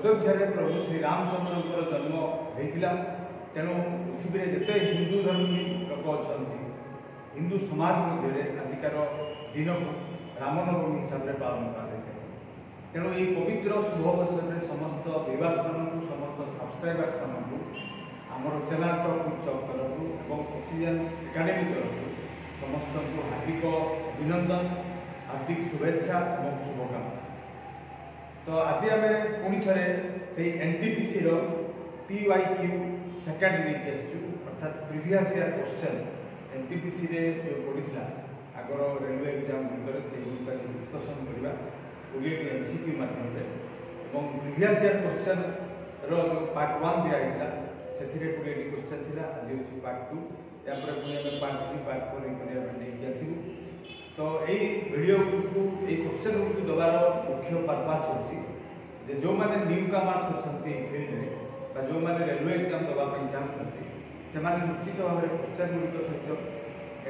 अयोध्या प्रभु श्री रामचंद्र जन्म होता तेणु पृथ्वी जिते हिंदू धर्मी लोक अच्छा हिंदू समाज मध्य आजिकार दिन को रामनवमी हिसाब से पालन कर तेणु ये पवित्र शुभ अवसर में समस्त व्यूअर्स मानू समस्त सब्सक्राइबर्स मानू आमर चैनल तरफ तरफ और ऑक्सीजन एकेडमी तरफ समस्त को हार्दिक अभिनंदन हार्दिक शुभेच्छा और शुभकामना। तो आज आम पुणी थे से एनटीपीसी PYQ सेकेंड वीक अर्थात प्रीवियस ईयर क्वेश्चन एनटीपीसी रे जो पड़ा आगर रेलवे एग्जाम भितर से डिस्कसन करवा ओडीटी MCQ माध्यम और प्रीवियस ईयर क्वेश्चन रो जो पार्ट 1 दिया से 20 क्वेश्चन थी आज हूँ पार्ट 2 यापर पुणी पार्ट 3 पार्ट 4 नहीं आसबू। तो यही वीडियो को ये क्वेश्चन को देवार मुख्य पर्पस होची जो मैंने न्यू कमर्स अच्छा फील्ड में जो मैंने रेलवे एग्जाम देवाई चाहते से निश्चित भाव में क्वेश्चन गुड़िक सहित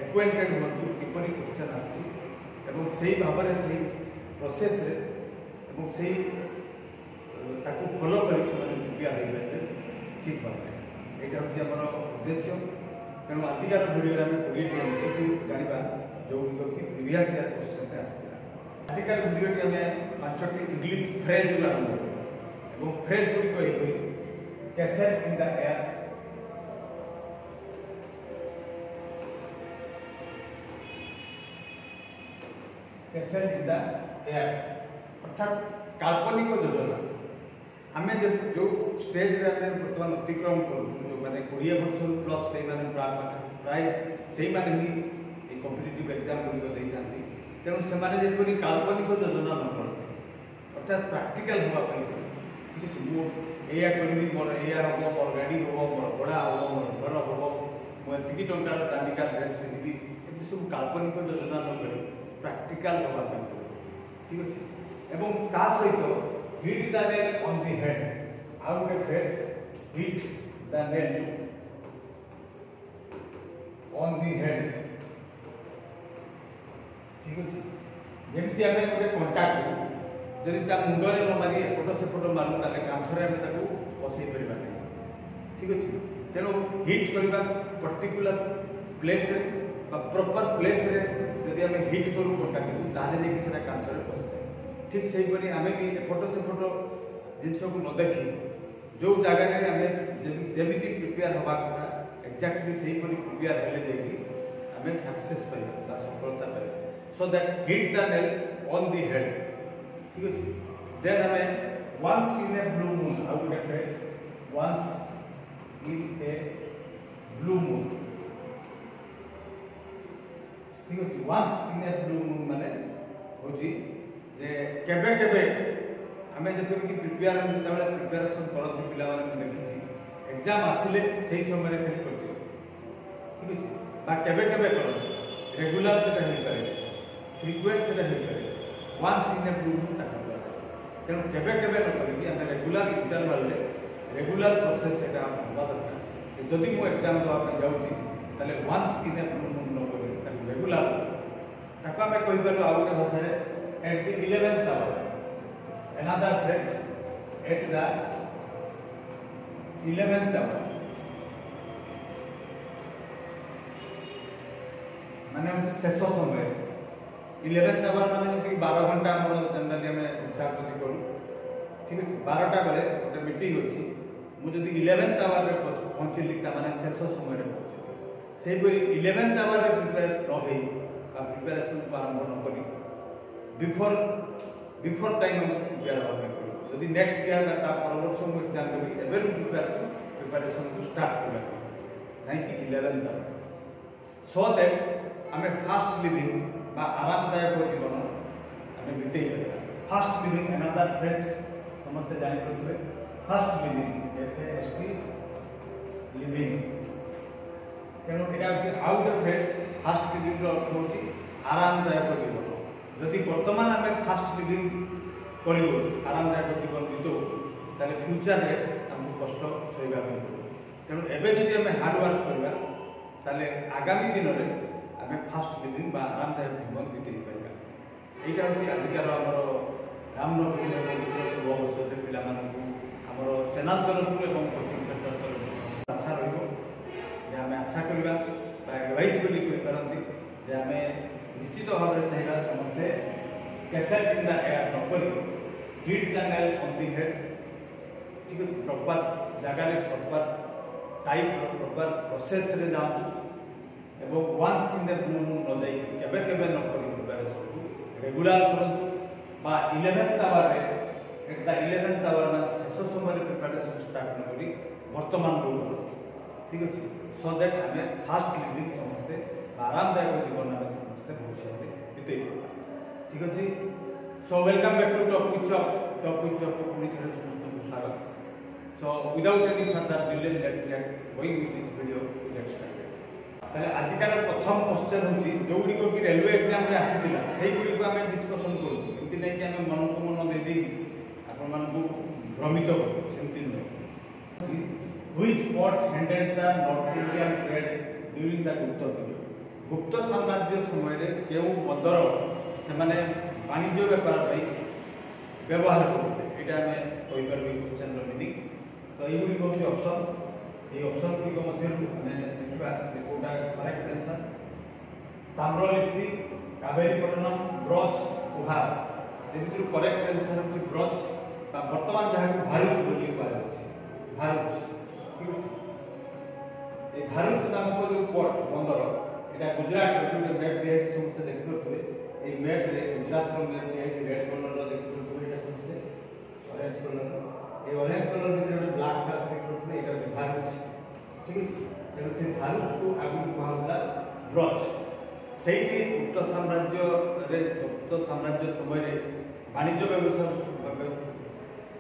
एक्वेंटेड हूँ किपरि क्वेश्चन आसुची भाव में से प्रोसेस से फॉलो कर प्रिपेयर हो पारे ठीक भाव में यहाँ हूँ आम उद्देश्य। तेणु आजिकार भिडियो आम 20 MCQ जाना जो कि प्रीवियस ईयर क्वेश्चन आसाला आजिकार भिडियो आम 5टी इंग्लिश फ्रेज आरंभ और फ्रेज गुड़िक castle in the air castle in the air अर्थात काल्पनिक योजना आम जो स्टेज बर्तमान अतिक्रम करूँ मैंने 20 वर्ष प्लस से प्राय से ही कॉम्पिटिटिव एग्जाम गुड़िक देती तेणु से काल्पनिक योजना न करते अर्थात प्रैक्टिकल होगा या करी मोर या हम मोर गाड़ी हम मोर भड़ा हम मोर घर हम मुझे टंकार दामिका ड्रेस पिंधि एमती सब काल्पनिक योजना न कर प्रैक्टिकल होगा ठीक अच्छे और ता सहित hit the nail on the head आउ गोटे phrase hit the nail on the head ठीक अच्छे जमी आम गोटे कंटाक्ट जदि मुंडे न मारी एपट सेपट मारू ताले कांथरे आम बसई पार ठीक अच्छे तेणु हिट करवा पर्टिकुलर प्लेस प्रॉपर प्लेस रे यदि आम हिट करूँ कंटाक्ट ताले नहीं से कांथरे बसता ठीक से ही आम भी एपट सेपट जिनस को न देखी जो जगह आम जमी प्रिपेयर हवा कथा एक्जाक्टली से प्रिपेयर हेले आम सक्सेस पाइबा सफलता पाइबा so that hit the nail on the head ठीक अच्छे। देन हमें once in a blue moon आउ गोटे phrase once in a blue moon ठीक अच्छे once in a blue moon माने होची जे केबे केबे आम जब कि प्रिपेयर जो प्रिपेरेसन करते पिला देखी एग्जाम आसिले से समय फेल कर दियो ठीक अच्छे केबे केबे कर रेगुलर से पारे फ्रिक्वेंट से पारे once in a blue moon तेणु केबे केबे न करी आम रेगुलर इंटरवल रेगुलर प्रोसेस से हवा दरकार जदि मु एग्जाम देवाई जाऊँगी once in a blue moon न कर रेगुलर ताको आम कहीपर आउ गोटे भाषा at the 11th hour another phrase at the 11th hour माने शेष समय 11th आवर माने 12 घंटा जनरली आम हिसाब कर करूँ ठीक अच्छे 12टा बेले गोटे मीटिंग अच्छी मुझे 11th आवर पहुँचली मैंने शेष समय पहुँचली से 11th आवर प्रिपेयर रही प्रिपेरेसन को आरंभ न करी बिफोर टाइम प्रिपेयर होगा यदि नेक्स्ट ईयर पर वर्ष मुझे एग्जाम देवी एवं प्रिपेरेसन को स्टार्ट करवा ना कि 11th आवर सो दैट आम फास्ट लिविंग आरामदायक जीवन आम बीते फास्ट लिविंग अनदर फ्रेज समस्ते जानीपे फास्ट लिविंग FAST लिविंग तेणु यहाँ आउ गोटे फ्रेज फास्ट लिविंग अर्थ हूँ आरामदायक जीवन जदि वर्तमान आम फास्ट लिविंग कर आरामदायक जीवन बीतू ताले फ्यूचर में आमको कष्ट सहवा तेणु एवं जदि आम हार्डवर्क करवा ताले आगामी दिन में आम फास्ट लिविंग आरामदायक जीवन बीते पाइबा यहाँ हूँ आजिकार आमर रामनवमी शुभ अवसर पे पिला ଆମର ଚ୍ୟାନେଲ ତରଫରୁ ଏବଂ କୋଚିଂ ସେଣ୍ଟର ତରଫରୁ ଆଶା ରହିବ ଯେ ଆମେ ଆଶା କରିବା ବା ଏଡଭାଇସ୍ ବୋଲି କହିପାରନ୍ତି ଯେ ଆମେ ନିଶ୍ଚିତ ଭାବରେ ଚାହିଁବା ସମସ୍ତେ କ୍ୟାସେଟ୍ ଇନ୍ ଦ ଏୟାର ନକରି hit the nail on the head ଠିକ୍ ଅଛି ପ୍ରପର ଜାଗାରେ ପ୍ରପର ଟାଇପ୍ର ପ୍ରପର ପ୍ରୋସେସ୍ରେ ଯାଆନ୍ତୁ ଏବଂ once in the blue Moon ନ ଯାଇକି କେବେ କେବେ ନ କରି ପ୍ରିପାରେସନ୍କୁ ରେଗୁଲାର କରନ୍ତୁ বা 11th আওয়ারে একটা 11th আওয়ার মানে শেষ সময়ের প্রিপারেশন স্টার্ট ন করি বর্তমান করব ঠিক আছে সো দ্যাট আমি ফাস্ট লিভিং সমস্তে আরামদায়ক জীবন আমি সমস্তে ভবিষ্যতে বিতেই পারবা ঠিক আছে so welcome back to top with chalk পুনি থরে সমস্ত স্বাগত so without any further delay let's get going with this video let's start তাহলে আজকাল প্রথম কোশ্চেন হচ্ছে যেগুড়ি কি রেলওয়ে এক্সামে আসিলা সেইগুড়ি আমি ডিসকসন করছি এমতি নাই কি আমি মনকু মন দেই আপন মানকু ভ্রমিত করু সেমতি নাই which port handled the north Indian trade during the Gupta সাম্রাজ্য সময়ে কেউ বন্দর সেমানে বাণিজ্য ব্যাপার পাই ব্যবহার করতে এটা আমি কইপারবি কোশ্চেনর মিনিং তো এইগুড়ি হচ্ছে অপশন এই অপশন গুড়িক মধ্যে আমি দেখিবা কোটা কারেক্ট आंसर ताम्रलिप्ति कावेरीपट्टनम ब्रज कुहार ए ভিতর करेक्ट आंसर হচ্ছে ব্রজ বা বর্তমান যাহাকে ভারুচ বলি কুহাযাচ্ছে ভারুচ ঠিক আছে এই ভারুচ নামক যে পোর্ট বন্দর এটা গুজরাট রে ম্যাপ দিয়ে সমস্ত দেখতে পারে এই ম্যাপ রে গুজরাট র ম্যাপ দিয়ে রেড কলর র দেখতে পারে এটা সমস্ত অরেঞ্জ কলর এই অরেঞ্জ কলর ভিতরে ব্ল্যাক কালার দেখতে পারে এটা হচ্ছে ভারুচ ঠিক আছে তেমন সেই ভারুচকু আগুন কুহাউলা ব্রজ সেইটি গুপ্ত সাম্রাজ্য সময়ে বাণিজ্য ব্যবসায়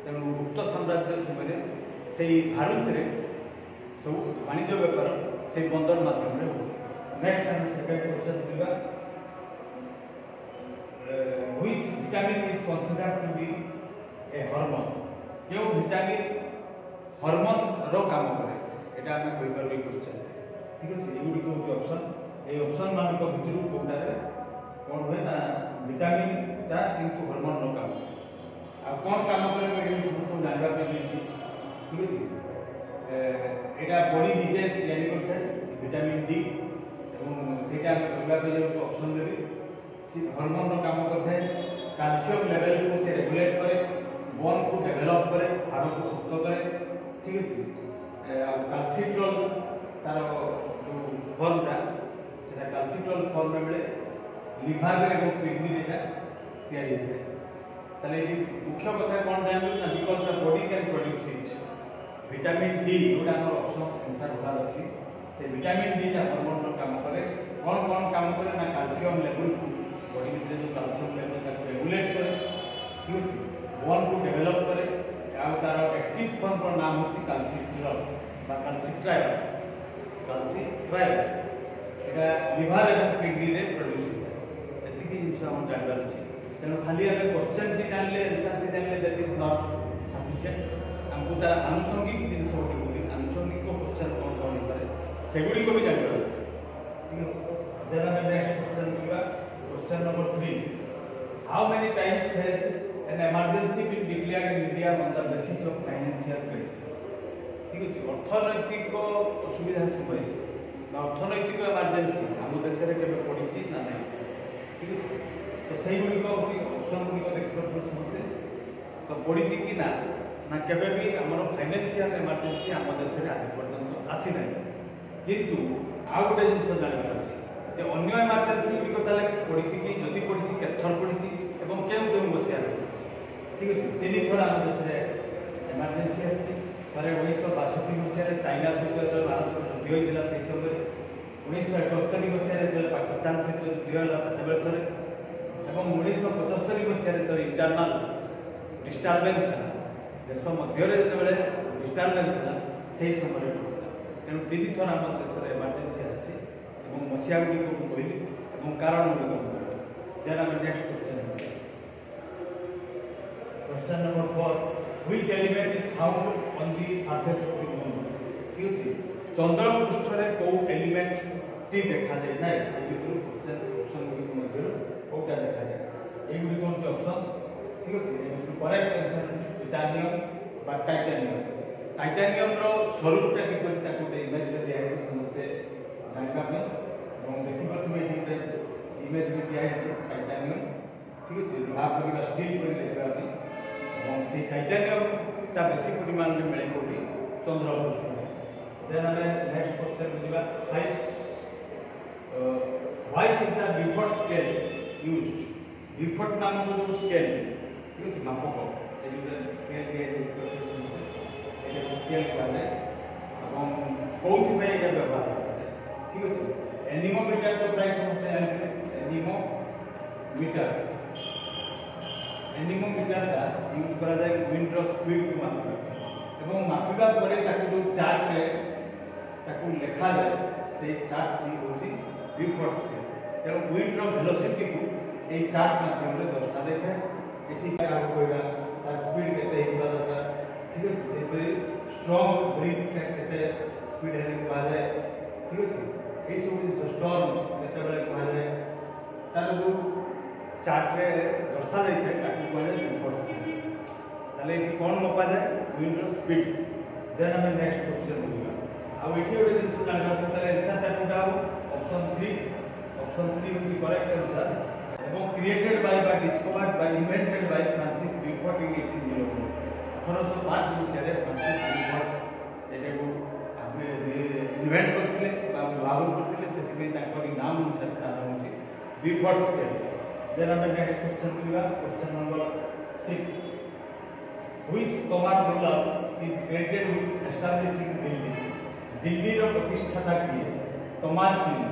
তেমন গুপ্ত সাম্রাজ্য সময়ে সেই ভারুচরে সব বাণিজ্য ব্যাপার সেই বন্দর মাধ্যমে হল নেক্সট আমি সেকেন্ড কোশ্চেন করিবা which vitamin is considered to be a hormone কেউ ভিটামিন হরমোন র কাম করে এটা আমি কইপারবো এই কোশ্চেন ঠিক আছে এইগুড়ি হচ্ছে অপশন এই অপশন মানক ভিতর কোটারে কোন হয় না ভিটামিনটা কিন্তু হরমোন র কাম আর কোন কাম করে আমি সমস্ত জানবা পাই দিয়েছি ঠিক আছে এটা বডি নিজে তৈরি করতে ভিটামিন ডি এবং সেটা আমি কইবা পাই যাচ্ছে অপশন দেবি সে হরমোন র কাম করতে ক্যালসিয়াম লেভেল को से रेगुलेट करे बोन को डेवलप करे हाड़ को शक्त करे ठीक আছে क्याल्सिट्रल तार जो फर्मटा সেটা ক্যালসিট্রল ফর্মে মিলে লিভার এবং কিডনি এটা তৈরি হয় তাহলে এই মুখ্য কথা কোন জানলো না because the body can produce it vitamin D যেটা আমার অপশন आंसर হবার আছে সেই ভিটামিন ডি টা হরমোন র কাম করে কোন কোন কাম করে না ক্যালসিয়াম লেভেল को বডি ভিতরে যে ক্যালসিয়াম লেভেল তা রেগুলেট করে ঠিক আছে बोन को डेवलप करे আর তার অ্যাক্টিভ ফর্ম র নাম হচ্ছে ক্যালসিট্রল বা ক্যালসিট্রাইল এটা লিভার এবং কিডনি রে প্রোডিউস হয় এতিকি জিনিস আমরা জানবার আছে তেমন খালি আমি কোশ্চেন টি জানলে आंसर টি জানলে দ্যাট ইজ নট সাফিসিয়েন্ট আমকু তার আনুষঙ্গিক জিনিস গুলি বলি আনুষঙ্গিক কোশ্চেন কোন কোন পারে সেগুলি কো भी জানবার আছে ঠিক আছে দেন আমি নেক্সট কোশ্চেন করিবা question number 3 how many Times has an emergency been declared in India on the basis of financial crisis ঠিক আছে অর্থনৈতিক অসুবিধা সময় বা অর্থনৈতিক এমার্জেন্সি আমার দেশে কেবে পড়িছি না নাই ঠিক আছে তো সেইগুলি অপশনগুলি দেখতে সমস্তে তো পড়িছি কি না না কেবে বি আমার ফাইনান্সিয়াল এমার্জেন্সি আমার দেশে আজ পর্যন্ত আসি নাই কিন্তু আউ গোটে জিনিস জানিবার আছে যে অন্য এমার্জেন্সি গুলি তাহলে পড়িছি কি যদি পড়িছি কেথর পড়িছি এবং কেউ কেউ মশিয়ারে পড়িছি ঠিক আছে তিনি থর আমার দেশে এমার্জেন্সি আসছে পরে 1962 মশিয়ারে চাইনা সহিত ভারত যুদ্ধ হয়েছিল সেই সময় 1971 মশিয়ারে পাকিস্তান সহিত যুদ্ধ হলা সেতবে থরে এবং 1975 মশিয়ারে তো ইন্টারনাল ডিস্টারবেন্স দেশ মধ্যে যেতবে ডিস্টারবেন্স হলা সেই সময় পড়িলা তেমন তিনি থর আমার দেশে এমার্জেন্সি আসছে এবং মশিয়াগুলি কহিলি এবং কারণগুলি কহিলি দেন আমি next question number 4 which element is found on the surface of the moon ठीक है चंद्र पृष्ठ रे को एलिमेंट टी देखा जाय ना ए बितु क्वेश्चन ऑप्शन गुडी मध्ये कोटा देखा जाय ए गुडी कोन ऑप्शन ठीक है ए बितु करेक्ट आंसर टाइटानियम बा टाइटानियम टाइटानियम रो स्वरूपटा किपरि ताको गोटे इमेज रे दिया है समस्ते जानबा पे এবং देखिबा तुमे एते इमेज रे दिया है टाइटानियम ठीक अछि लोहा पर स्टील पर देखबा पे এবং সেই টাইটানিয়ামটা বেশি পরিমাণে মিলে কোটি চন্দ্র পৃষ্ঠে দেন আমি নেক্সট क्वेश्चन বুঝিবা why is the Beaufort scale used Beaufort নামক যে স্কেল ঠিক আছে মাপক সেই যে স্কেল দিয়ে এটা স্কেল করা এবং কোথ ভাই এটা ব্যবহার করা ঠিক আছে এনিমোমিটার তো প্রায় সমস্ত এনিমোমিটার एनिमोमीटर यूज करा जाए विंड रो स्पीड को मापिबा एवं मापिबा परे ताकू जो चार्ट रे ताकू लिखा जाए से चार्ट की होची ब्यूफोर्ट स्केल तेरो विंड रो वेलोसिटी को ए चार्ट माध्यम रे दर्शा देथे एठी का कोइला तार स्पीड केते हिबा दरकार ठीक अछि से परि स्ट्रांग ब्रिज के केते स्पीड हेले को जाए ठीक अछि ए सब स्टॉर्म केते बेले को जाए तार जो चार्ट रे दर्शा जाइए ताकि कहले ब्यूफोर्ट स्केल ताले एठी कोन मपा जाए विंड रो स्पीड देन हम नेक्स्ट क्वेश्चन बुझिबा आ एठी ओटे दिन सुनागा छै ताले आंसर ता कोटा ऑप्शन 3 इज करेक्ट आंसर एवं created by discovered by invented by Francis Beaufort in 1804 1805 मसिया रे फ्रांसिस ब्यूफोर्ट एटे को आमे इन्वेंट करथिले बा उद्भावन करथिले सेति ताकरी नाम अनुसार तार होछि Beaufort scale Then our next question will be question number 6. Which command ruler is credited with establishing Delhi? Delhi रो प्रतिष्ठाता किए तोमार किंग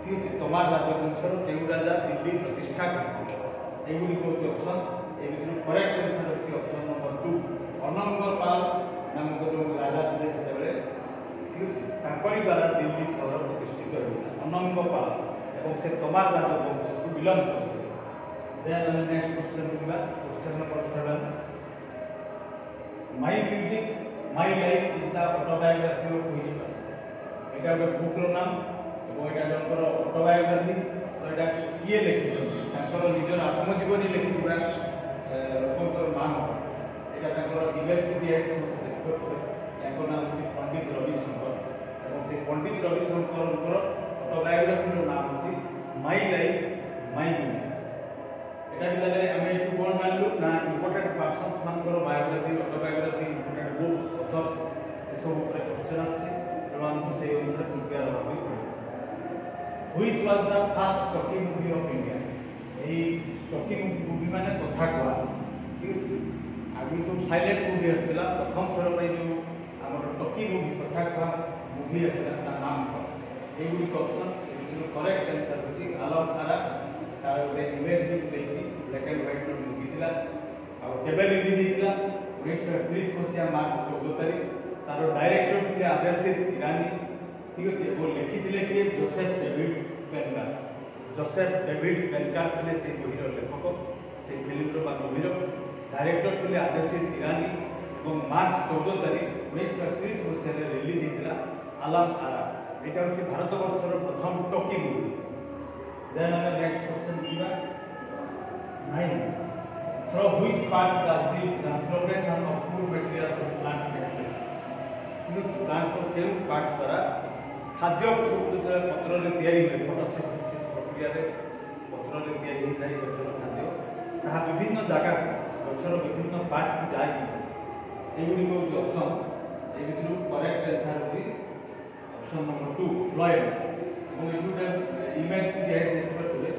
ठीक है तोमार राजवंशर केउ राजा दिल्ली प्रतिष्ठा करते एगुडी को ऑप्शन ए बिनु करेक्ट आंसर अछि ऑप्शन नंबर 2 अनंग पाल नामक जो राजा थे से बेले ठीक है ताकरी द्वारा दिल्ली शहर प्रतिष्ठित होइला अनंग पाल एवं से तोमार राजवंश को बिलोंग करते Then the next question will be question number 7. My music, my life is the autobiography of which person? এটা একটা বুক র নাম এবং এটা জনকৰ অটোবায়োগ্রাফি তো এটা কিয়ে লিখিছেন তাଙ୍କର নিজৰ আত্মজীবনী লিখিবা ଲୋକଙ୍କର নাম এটা ତାଙ୍କର ইমেজ দিয়া সমস্ত দেখতে ইয়াଙ୍କ নাম হচ্ছে পণ্ডিত রবি শঙ্কর এবং সেই পণ্ডিত রবি শঙ্করଙ୍କର অটোবায়োগ্রাফির নাম হচ্ছে মাই লাইফ মাই মিউজিক এটা বিলে আমি একটু কোন মানলু না ইম্পর্টেন্ট পারসনস মানকৰ biography autobiography important books authors এসব উপরে কোশ্চেন আছে এবং আমি সেই অনুসারে প্রিপেয়ার হবি which was the first talking movie of India এই টকিং মুভি মানে কথা কোয়া ঠিক আছে আগে সব সাইলেন্ট মুভি আসছিল প্রথম থর পাই যে আমার টকিং মুভি কথা কোয়া মুভি আসছিল তার নাম এইগুলি অপশন এগুলো করেক্ট आंसर হচ্ছে আলম আরা तार गोटे इमेज भी देछि ब्लैक एंड व्हाइट रो मूवी थिला आ केबे रिलीज हितला 1931 मसिया मार्च 14 तारिख तार डायरेक्टर थिले आदेशित ईरानी ठीक अछि वो लिखिथिले कि जोसेफ डेविड पेनकार थिले से मूवी रो लेखक से फिल्म रो बा मूवी रो डायरेक्टर थिले आदेशित ईरानी এবং मार्च 14 तारिख 1931 मसिया रे रिलीज हितला आलम आरा এটা হচ্ছে ভারতবর্ষের প্রথম talkie movie Then our next question is 9. Through which part does the translocation of food materials in plant take place? This plant को केउ पार्ट द्वारा खाद्य सब पत्र रे तयारी होय फोटोसिंथेसिस प्रक्रिया रे पत्र रे तयारी होय गछर खाद्य ताहा विभिन्न जगह गछर विभिन्न पार्ट को जाय एगुडी को ऑप्शन ए बितरु करेक्ट आंसर होची ऑप्शन नंबर 2 फ्लोएम এবং এগুলা ইমেজ দিয়ে দেখতে পারে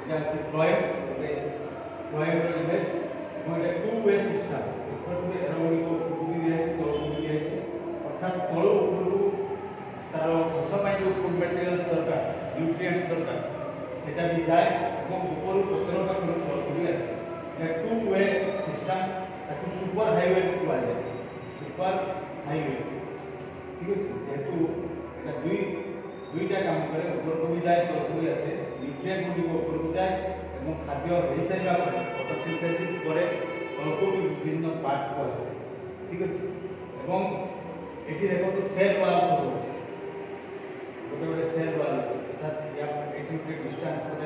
এটা হচ্ছে ফ্লোয়েম ওকে ফ্লোয়েমের ইমেজ এবং এটা টু ওয়ে সিস্টেম উপরে এরোগুলো উপরে দিয়ে আছে তলু দিয়ে আছে অর্থাৎ তলু উপরু তার গছপাই যে ফুড ম্যাটেরিয়ালস দরকার নিউট্রিয়েন্টস দরকার সেটা भी যায় এবং উপরু পত্রটা করে তলু দিয়ে আসে এটা টু ওয়ে সিস্টেম তাকে সুপার হাইওয়ে কুহাଯାଏ সুপার হাইওয়ে ঠিক আছে যেহেতু এটা दुईटा काम करे ऊपर को भी जाए तो भी आसे न्यूट्रिएंट गुडी को ऊपर को जाए एवं खाद्य हेई साइबा पर फोटोसिंथेसिस करे तलको भी विभिन्न पार्ट को आसे ठीक अछि एवं एठी देखो तो सेल वाल सब अछि गोटे सेल वाल अछि अर्थात या एठी के डिस्टेंस पर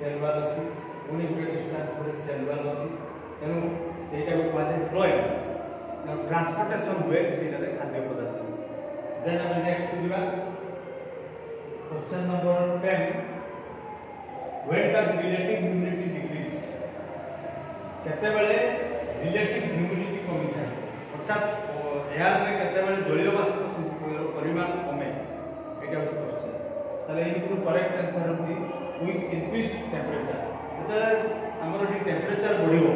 सेल वाल अछि उनी के डिस्टेंस पर सेल वाल अछि तेनु सेटा को कहले फ्लोएम ट्रांसपोर्टेशन हुए से खाद्य पदार्थ। देन आम नेक्स्ट बुझा question number 10 when does relative humidity decrease केते बेले रिलेटिव ह्यूमिडिटी कमी थाए अर्थात एयर में केते बेले जलीय बाष्प परिमाण कमे एटा होची क्वेश्चन ताले एही करेक्ट आंसर होची विथ इंक्रीज्ड टेंपरेचर जेतले हमर डी टेंपरेचर बढ़िबो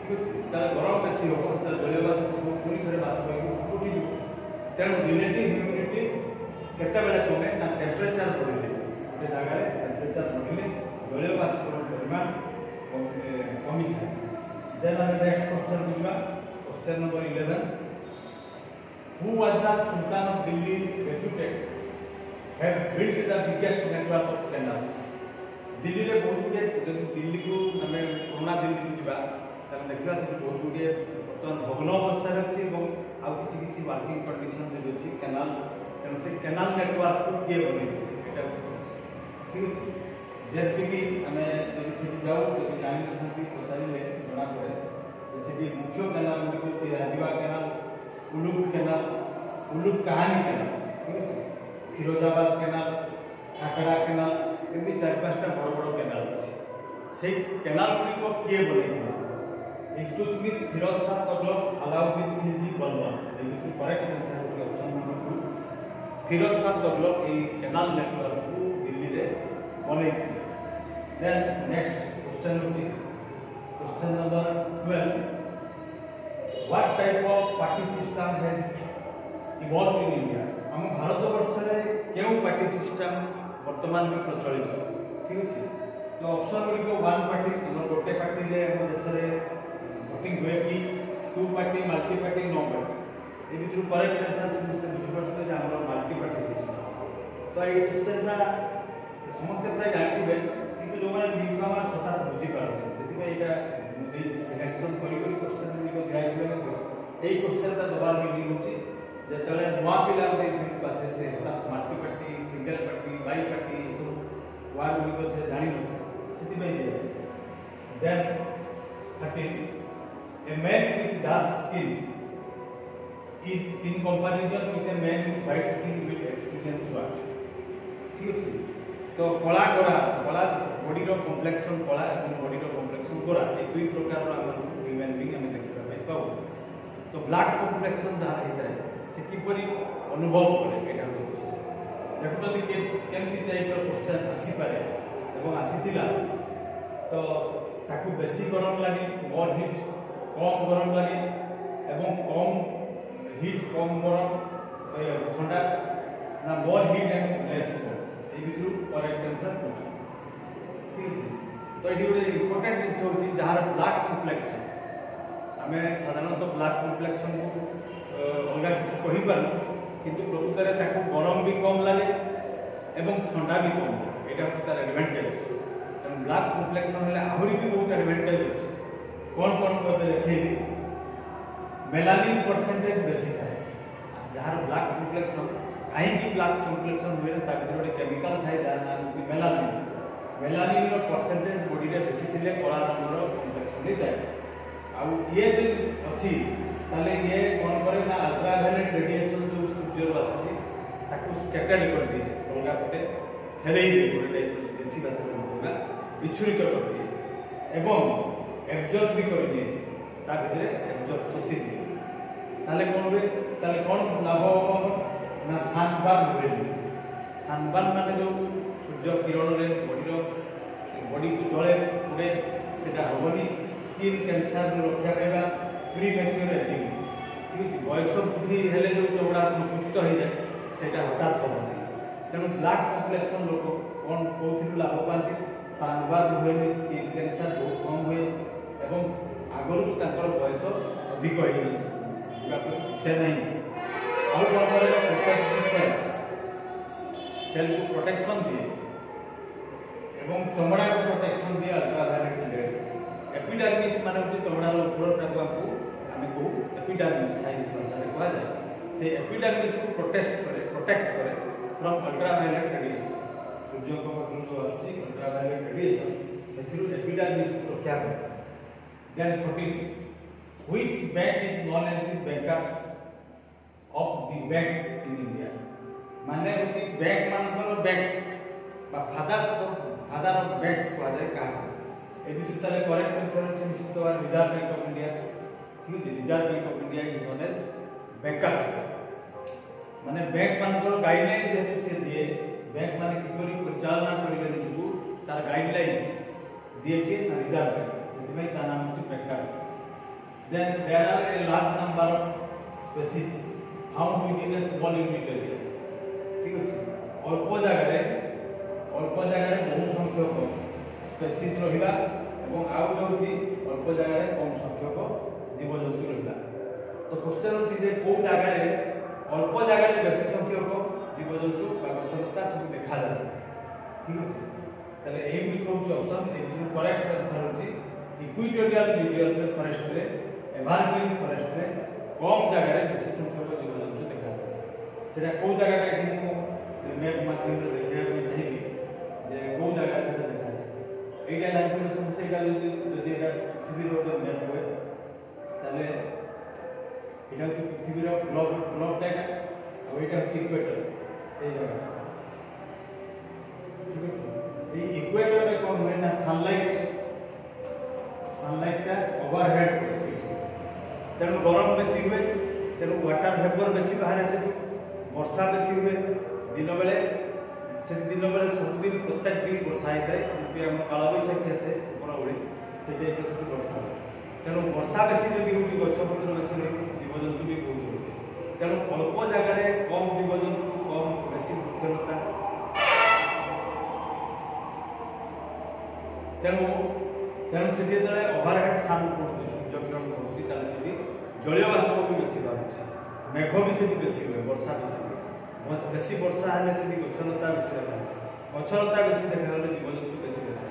ठीक अछि ताले गरम बेसी होबो ताले जलीय बाष्प पूरी थरे बाष्प होई उठी जिवो तेणु रिलेटिव ह्यूमिडिटी केते बेले कमे ना टेंपरेचर बढ़िले ए जागा रे टेंपरेचर बढ़िले जलीय बाष्प परिमाण कमी थाए। देन हम नेक्स्ट क्वेश्चन बुझबा question number 11 Who was the Sultan of Delhi reputed have built the biggest network of canals? Delhi रे बहुत गुडे जदि दिल्ली को हमें पुराना दिल्ली को जिबा तब देखला से बहुत गुडे बर्तमान भग्न अवस्था रे अछि এবং आउ किछि किछि वर्किंग कंडीशन रे अछि कैनाल तेनो से कैनाल नेटवर्क को के बने एटा ठीक अछि जेति कि हमें जदि से जाऊ जदि जानि नथि पचारिले जणा पड़े जैसे मुख्य कैनाल गुडी राजीवा कैनाल उलूक कहानी कैनाल ठीक है फिरोजाबाद कैनाल ठाकरा कैनाल एमती 4-5टा बड़ बड़ कैनाल अछि से कैनाल को किए बनै इल्तुतमिश फिरोज शाह तुगलक अलाउद्दीन खिलजी बलबन एमती करेक्ट आंसर होछि ऑप्शन नंबर 2 फिरोज शाह तुगलक ए कैनाल नेटवर्क को दिल्ली रे बनै देन नेक्स्ट क्वेश्चन होछि question number 12 What type of party system has evolved in India? हम भारत वर्ष रे केउ पार्टी सिस्टम वर्तमान में प्रचलित ठीक अछि तो ऑप्शन गुडी को वन पार्टी हमर गोटे पार्टी रे हम देश रे वोटिंग हुए कि two party multi party no party ए बितु करेक्ट आंसर समस्त बुझि पड़ते जे हमर मल्टी पार्टी सिस्टम तो ए क्वेश्चन ना समस्त प्राय जानथिबे किंतु जो माने न्यू कमर सटा बुझि पारबे सेति पे एटा सिलेक्शन करी क्वेश्चन गुडी दिया এই क्वेश्चनটা দবার মিলি হচ্ছে যেতলে নয়া পিলা রে পাশে সে multi party single party bi party সব ওয়ার্ড গুলি কথা জানি ন সেতি বাই দিয়া দেন 13 a man with dark skin is in comparison with a man with white skin will experience what ঠিক আছে তো কলা গোরা কলা বডি র কমপ্লেক্সন কলা এবং বডি র কমপ্লেক্সন গোরা এই দুই প্রকার আমরা হিউম্যান বিং আমি দেখিবা পাই পাবো तो ब्लैक कॉम्प्लेक्शन जहाँ होता है से किपरि अनुभव करे एटा हो देखो कि केमती टाइप क्वेश्चन आसी पारे एवं आसीथिला तो ताकू बेसी गरम लागे मोर हीट कम गरम लागे एवं कम हीट कम गरम ठंडा ना more heat and less cold ए बिटु करेक्ट आंसर ठीक है तो एटी गोटे इंपोर्टेंट जिंस होची जहार ब्लैक कॉम्प्लेक्शन आमे साधारणतः ब्लैक कॉम्प्लेक्शन को अलग किसी कहि पार किंतु प्रकृत रे ताको गरम भी कम लागे एवं ठंडा भी कम लागे एटा होता एडवांटेज एवं ब्लैक कॉम्प्लेक्शन ले आहुरी भी बहुत एडवांटेज अछि कोन कोन को देखै मेलानिन परसेंटेज बेसी थाए जहार ब्लैक कॉम्प्लेक्शन काहे कि ब्लैक कॉम्प्लेक्शन हुए ता भीतर गोटे केमिकल थाए जार नाम अछि मेलानिन मेलानिन रो परसेंटेज बॉडी रे बेसी थिले कला रंग रो कॉम्प्लेक्शन नै थाए आ ये जो अच्छी ताले ये कौन करे ना अल्ट्रावायलेट रेडिएशन जो सूर्य रो आसी ताको स्कैटर्ड कर दिए अलगा पटे खेले ही गोटे देसी भाषा में कहबा विचुरित कर दिए एवं एब्जॉर्ब भी कर दिए ता भितरे एब्जॉर्ब सोसी दिए ताले कोन बे ताले कोन लाभ हो ना सनबर्न हुए सनबर्न माने जो सूर्य किरण रे बॉडी को जळे पुडे सेटा होबनी स्किन कैंसर रक्षा पाइबा प्री मैच्योर एजिंग ठीक है बयस वृद्धि हेले जो चौड़ा संकुचित हो जाए सेटा हठात होबनी तेणु ब्लैक कॉम्प्लेक्शन लोक कौन कौन लाभ पाती सनबर्न हुए स्किन कैंसर बहुत कम हुए एवं आगरू तांकर बयस अधिक हो से नहीं आउ कौन करे प्रोटेक्ट सेल को प्रोटेक्शन दिए एवं चमड़ा को प्रोटेक्शन दिए अल्ट्रावायलेट रे एपिडर्मिस माने जो चमड़ार ऊपर टाको आमे को एपिडर्मिस साइंस भाषा रे कहा जाय से एपिडर्मिस को प्रोटेक्ट करे फ्रॉम अल्ट्रावायलेट रेडिएशन सूर्य को पाखु जो आछि अल्ट्रावायलेट रेडिएशन सेथिरु एपिडर्मिस को रक्षा करे then 14 which bank is known as the bankers of the banks in India माने होची बैंक मानकर बैंक बा फादर ऑफ बैंक्स को जाय का ए बितु ताले करेक्ट आंसर होची निश्चित भाव रिजर्व बैंक ऑफ इंडिया ठीक है reserve bank of India is known as bankers माने बैंक मानकर गाइडलाइन जेतु से दिए बैंक माने किपरि परिचालना करिवे निकु तार गाइडलाइंस दिए के रिजर्व बैंक सेति ता नाम होची bankers then there are a large number of species found within a small unit area ठीक अछि अल्प जगह बहुत संख्यक स्पेसीज रहिला एवं आउ होची अल्प जगह कम संख्यक जीव जंतु रहिला तो क्वेश्चन होची जे को जगह रे अल्प जगह रे बेसी संख्यक जीव जंतु बा गछलता सब देखा जाय ठीक अछि तले एही बिक होची ऑप्शन ए करेक्ट आंसर होची इक्विटोरियल रीजन फॉरेस्ट रे एवरग्रीन फॉरेस्ट रे कम जगह रे बेसी संख्यक जीव जंतु देखा जाय सेटा को जगह रे कि मैप माध्यम रे देखिया को चाहिए जे को जगह कैसे देखा जाए एटा लाइफ में समस्या का यदि एटा पृथ्वी रो मैप होय ताले एटा पृथ्वी रो ग्लोब टाइप और एटा इक्वेटर ए जगह ठीक है ये इक्वेटर में कौन हुए ना सनलाइट का ओवरहेड तेणु गरम बेसी हुए तेणु वाटर वेपर बेसी बाहर से वर्षा बेसी हुए दिन बेले से दिन बेले सब दिन प्रत्येक दिन वर्षा होता है क्योंकि हम काला बैशाखी आसे ऊपर ओडी से टाइप रो वर्षा तेणु वर्षा बेसी जदि होची गछपत्र बेसी जीव जंतु भी बहुत होते तेणु अल्प जगह रे कम जीव जंतु कम बेसी वृक्षलता तेणु से जले ओवरहेड सान पड़ुची सूर्य किरण पड़ुची ताले से जलीय बाष्प भी बेसी बाहुची मेघ भी से बेसी हुए वर्षा बेसी वर्षा हेले से गछलता बेसी देखा गछलता बेसी देखा गले जीव जंतु बेसी देखा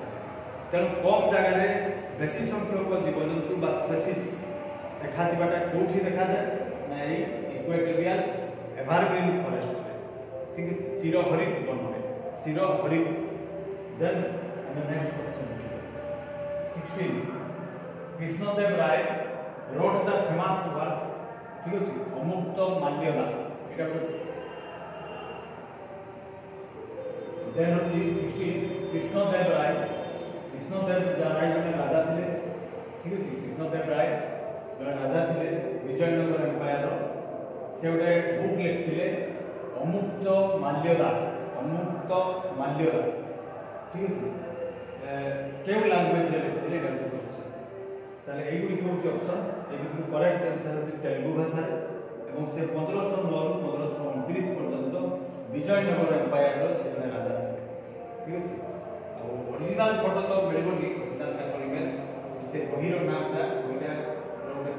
तेणु कम जगह रे बेसी संख्यक जीव जंतु बा स्पेसीज देखा दिबाटा कोठी देखा जाय ना ए इक्वेटोरियल एवरग्रीन फॉरेस्ट ठीक है चिरहरित वन में चिरहरित then next question 16 Krishnadeva Raya wrote the famous work ठीक अछि अमुक्त माल्यदा एटा देन होची 16 कृष्णदेव राय जने राजा थिले ठीक अछि कृष्णदेव राय जने राजा थिले विजयनगर एम्पायर से गोटे बुक लिखथिले अमुक्त माल्यदा ठीक अछि केउ लैंग्वेज रे लिखथिले एटा क्वेश्चन ताले एई गुडी होची ऑप्शन ए बिल्कुल करेक्ट आंसर होची तेलुगु भाषा एवं से 1509 रु 1529 पर्यंत विजयनगर एम्पायर रो से राजा ठीक अछि आ ओरिजिनल फोटो तो मिलबोनी ओरिजिनल का इमेज से बहिरो नामटा ओइटा रोटे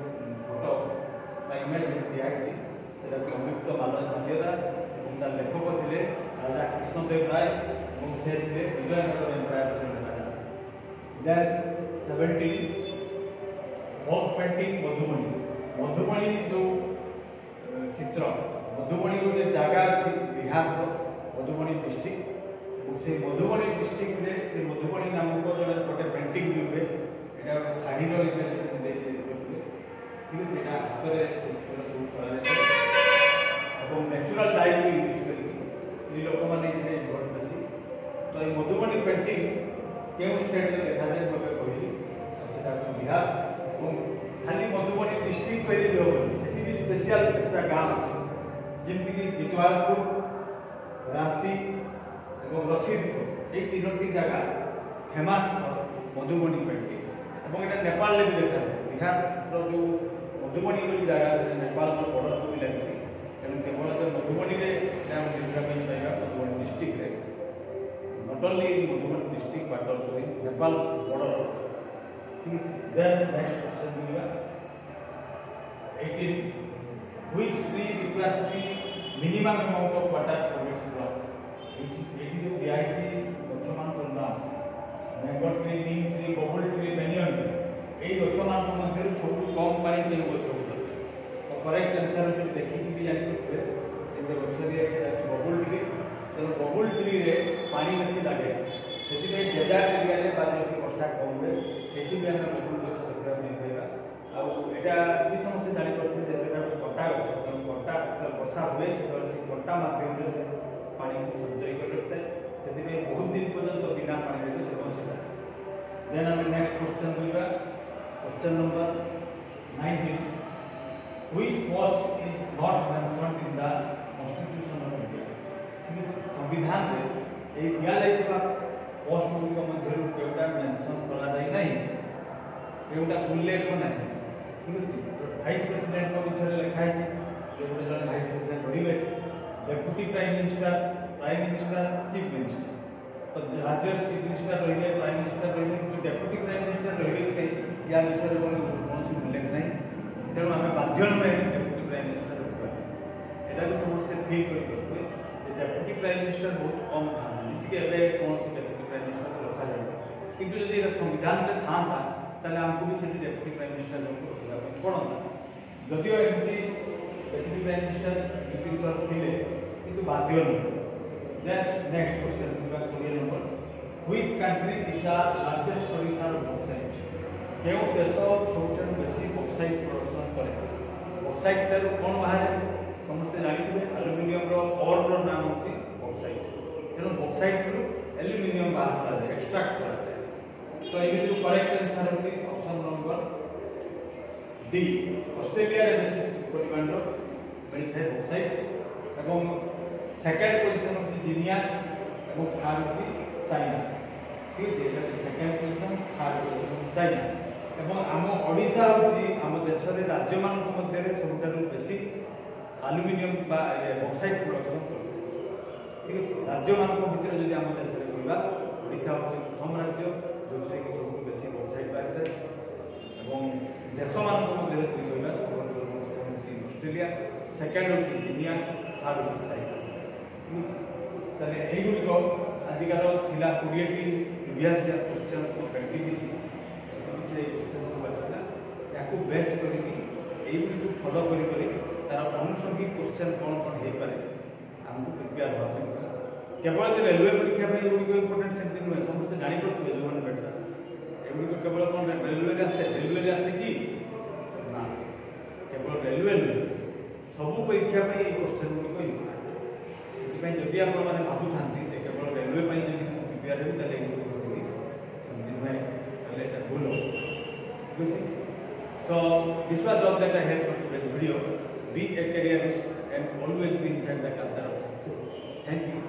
फोटो बा इमेज दिया अछि सेटा कि अमुक्त माल्यदा एवं तार लेखक थिले राजा कृष्णदेव राय एवं से थिले विजयनगर एम्पायर रो राजा देन 17 वॉल पेंटिंग मधुबनी जो चित्र मधुबनी गोटे जगह अछि बिहार रो मधुबनी डिस्ट्रिक्ट से मधुबनी डिस्ट्रिक्ट रे से मधुबनी नामक जने गोटे पेंटिंग भी हुए एटा गोटे साड़ी रो इमेज दे छै ठीक है एटा हाथ रे चित्र शूट करा जाय एवं नेचुरल डाई भी यूज करी स्त्री लोक माने जे बहुत बेसी तो ए मधुबनी पेंटिंग केउ स्टेट रे देखा जाय मते कहली सेटा बिहार खाली मधुबनी डिस्ट्रिक्ट पे भी होबो सेठी भी स्पेशल एकटा गांव अछि जेमति कि जितवारपुर रांती एवं रसीदपुर ए तीनोटी जगह फेमस मधुबनी पेंटिंग एवं एटा नेपाल ले भी देखा जाय बिहार रो जो मधुबनी वाली जगह से नेपाल रो बॉर्डर को भी लागिछि एवं केवल जो मधुबनी रे नाम जियोग्राफी पाइबा मधुबनी डिस्ट्रिक्ट रे not only Madhubani district but also in Nepal border ठीक है देन नेक्स्ट क्वेश्चन मिलवा 18 which tree requires the minimum amount of water for its growth एठी जो दिया है गछमान को नाम mango tree neem tree babul tree banyan tree एई गछमान को मध्य सब कम पानी के गछ होता तो करेक्ट आंसर जो देखि भी जानि करबे एते गछ दिया है बबल ट्री तो बबल ट्री रे पानी बेसी लागे सेति में डेजर्ट एरिया रे बाद जो वर्षा कम हुए सेति में हम बबल गछ देखा नहीं पाइबा आ एटा हुए से कटा माध्यम से पानी को संचय कर रखता है से बहुत दिन पर्यंत बिना पानी रे से बंच सकता है। देन हम नेक्स्ट क्वेश्चन होगा question number 19 which post is not mentioned in the constitution of India। संविधान रे ए दिया जाइबा पोस्ट गुडी मध्य केउटा मेंशन करा जाय नै केउटा उल्लेख नै ठीक अछि। वाइस प्रेसिडेंट को विषय लिखा है जे गोटे जन वाइस प्रेसिडेंट रहिबे deputy prime minister chief minister तो राज्य चीफ मिनिस्टर रहिबे प्राइम मिनिस्टर रहिबे डेप्यूटी प्राइम मिनिस्टर रहिबे कि या विषय कौन सी उल्लेख नै तेणु आम बाध्य में डेप्यूटी प्राइम मिनिस्टर रखा एटा भी समस्त ठीक करते डेप्यूटी प्राइम मिनिस्टर बहुत कम था कौन सी डेप्यूटी प्राइम मिनिस्टर रखा जाए किंतु यदि संविधान में था ताले हमको भी से डेप्यूटी प्राइम मिनिस्टर रखा पड़ता जदिव एमती डेप्यूटी प्राइम मिनिस्टर ड्यूटी तरफ थे किंतु बाध्य नहीं। नेक्स्ट क्वेश्चन होगा 20 number which country is the largest producer of bauxite केउ देश सबसे बेसी बॉक्साइट प्रोडक्शन करे बॉक्साइट तर कोन बाहर समस्त जानिथिबे एल्युमिनियम रो ओर रो नाम होची बॉक्साइट तेनो बॉक्साइट रो एल्युमिनियम बाहर करा एक्सट्रैक्ट करा तो ये जो करेक्ट आंसर होची ऑप्शन नंबर डी ऑस्ट्रेलिया रे बेसी परिमाण रो मिल थे बॉक्साइट एवं सेकंड पोजीशन होची जिनिया एवं थर्ड होची चाइना ठीक है second position third position China एवं आम ओडिशा होची आम देश रे राज्य मान मध्य रे सबटारु बेसी एल्युमिनियम बा बॉक्साइट प्रोडक्शन ठीक है राज्य मान भितर जदि आम देश रे कहबा ओडिशा होची प्रथम राज्य जोथे कि सब बेसी बॉक्साइट पाइते एवं देश मान मध्य रे कहबा सब होची ऑस्ट्रेलिया सेकंड होची जिनिया थर्ड होची चाइना ठीक है तने एई गुडी को आजिकार थिला 20 टी प्रीवियस ईयर क्वेश्चन को कंटिन्यूसी से क्वेश्चन सब आसला याकू बेस करिकि एई गुडी को फॉलो करि तार अनुसंगिक क्वेश्चन कोन कोन हे पारे हमको प्रिपेयर होबा केवल जे रेलवे परीक्षा में एई गुडी को इंपोर्टेंट सेंटर में समस्त जानि पड़तु जोन बेटा एई गुडी को केवल कोन रेलवे रे आसे कि ना केवल रेलवे सब परीक्षा में एई क्वेश्चन गुडी को इंपोर्टेंट सेति जदि आप माने भाबु थांती केवल रेलवे पई जदि प्रिपेयर हेबि तले एई गुडी समझ में तले त बोलो so this was all that I had for today's video. Be a careerist and always be inside the culture of success. Thank you.